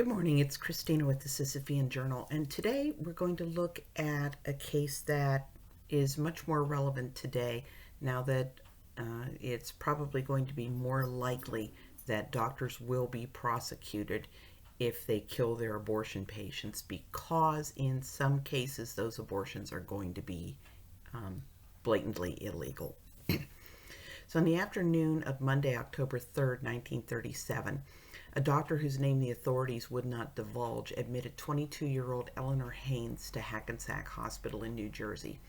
Good morning, it's Christina with the Sisyphean Journal, and today we're going to look at a case that is much more relevant today now that it's probably going to be more likely that doctors will be prosecuted if they kill their abortion patients, because in some cases those abortions are going to be blatantly illegal. So in the afternoon of Monday, October 3rd, 1937, a doctor whose name the authorities would not divulge admitted 22-year-old Eleanor Haynes to Hackensack Hospital in New Jersey.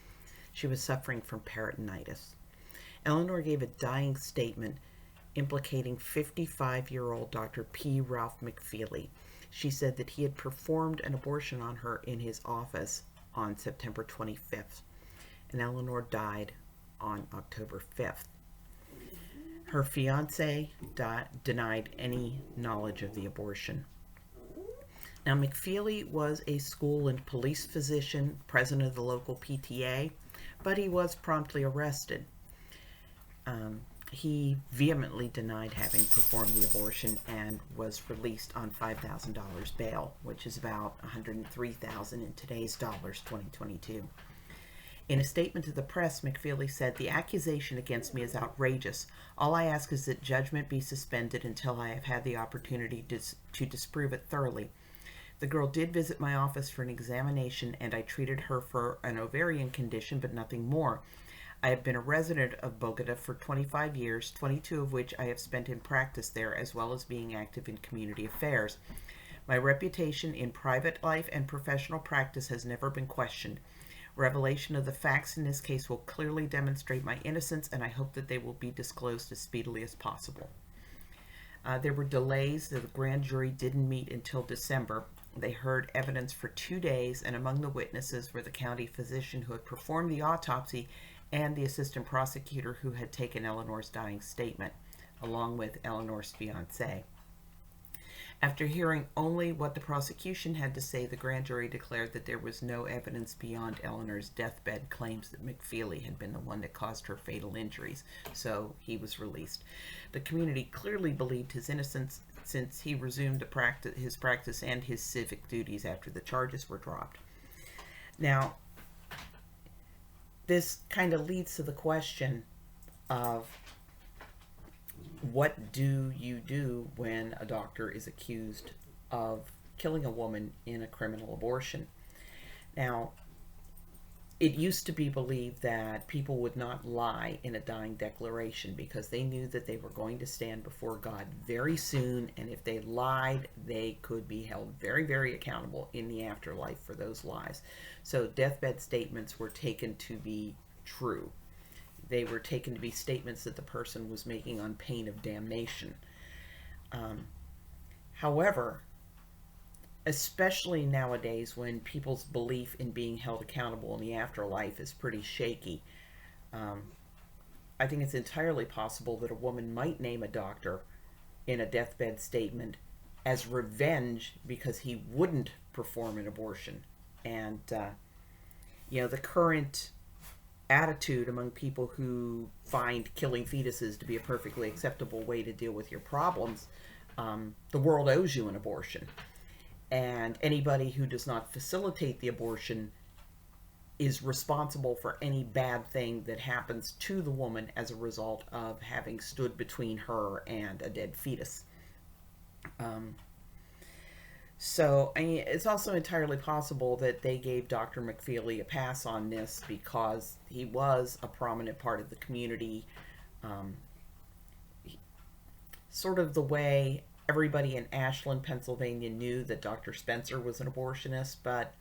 She was suffering from peritonitis. Eleanor gave a dying statement implicating 55-year-old Dr. P. Ralph McFeely. She said that he had performed an abortion on her in his office on September 25th, and Eleanor died on October 5th. Her fiancé denied any knowledge of the abortion. Now, McFeely was a school and police physician, president of the local PTA, but he was promptly arrested. He vehemently denied having performed the abortion and was released on $5,000 bail, which is about $103,000 in today's dollars, 2022. In a statement to the press, McFeely said, "The accusation against me is outrageous. All I ask is that judgment be suspended until I have had the opportunity to disprove it thoroughly. The girl did visit my office for an examination, and I treated her for an ovarian condition, but nothing more. I have been a resident of Bogota for 25 years, 22 of which I have spent in practice there, as well as being active in community affairs. My reputation in private life and professional practice has never been questioned. Revelation of the facts in this case will clearly demonstrate my innocence, and I hope that they will be disclosed as speedily as possible." There were delays. The grand jury didn't meet until December. They heard evidence for 2 days, and among the witnesses were the county physician who had performed the autopsy and the assistant prosecutor who had taken Eleanor's dying statement, along with Eleanor's fiancé. After hearing only what the prosecution had to say, the grand jury declared that there was no evidence beyond Eleanor's deathbed claims that McFeely had been the one that caused her fatal injuries, so he was released. The community clearly believed his innocence, since he resumed his practice and his civic duties after the charges were dropped. Now, this kind of leads to the question of, what do you do when a doctor is accused of killing a woman in a criminal abortion? Now, it used to be believed that people would not lie in a dying declaration because they knew that they were going to stand before God very soon, and if they lied, they could be held very, very accountable in the afterlife for those lies. So deathbed statements were taken to be true. They were taken to be statements that the person was making on pain of damnation. However, especially nowadays when people's belief in being held accountable in the afterlife is pretty shaky, I think it's entirely possible that a woman might name a doctor in a deathbed statement as revenge because he wouldn't perform an abortion. And, the current attitude among people who find killing fetuses to be a perfectly acceptable way to deal with your problems, the world owes you an abortion. And anybody who does not facilitate the abortion is responsible for any bad thing that happens to the woman as a result of having stood between her and a dead fetus. So, it's also entirely possible that they gave Dr. McFeely a pass on this because he was a prominent part of the community. Sort of the way everybody in Ashland, Pennsylvania knew that Dr. Spencer was an abortionist, but,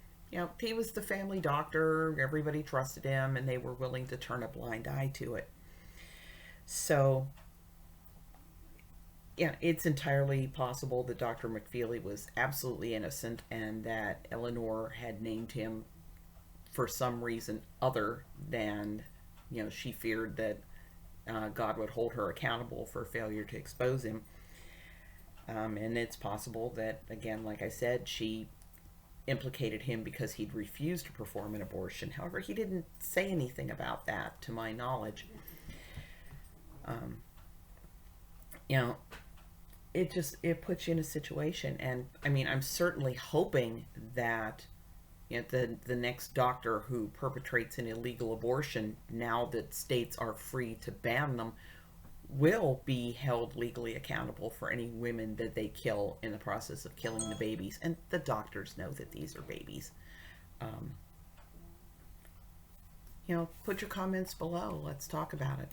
he was the family doctor, everybody trusted him, and they were willing to turn a blind eye to it. So, it's entirely possible that Dr. McFeely was absolutely innocent and that Eleanor had named him for some reason other than, she feared that God would hold her accountable for failure to expose him. And it's possible that, again, like I said, she implicated him because he'd refused to perform an abortion. However, he didn't say anything about that, to my knowledge. it puts you in a situation. And I mean, I'm certainly hoping that, you know, the next doctor who perpetrates an illegal abortion, now that states are free to ban them, will be held legally accountable for any women that they kill in the process of killing the babies. And the doctors know that these are babies. Um, you know, put your comments below. Let's talk about it.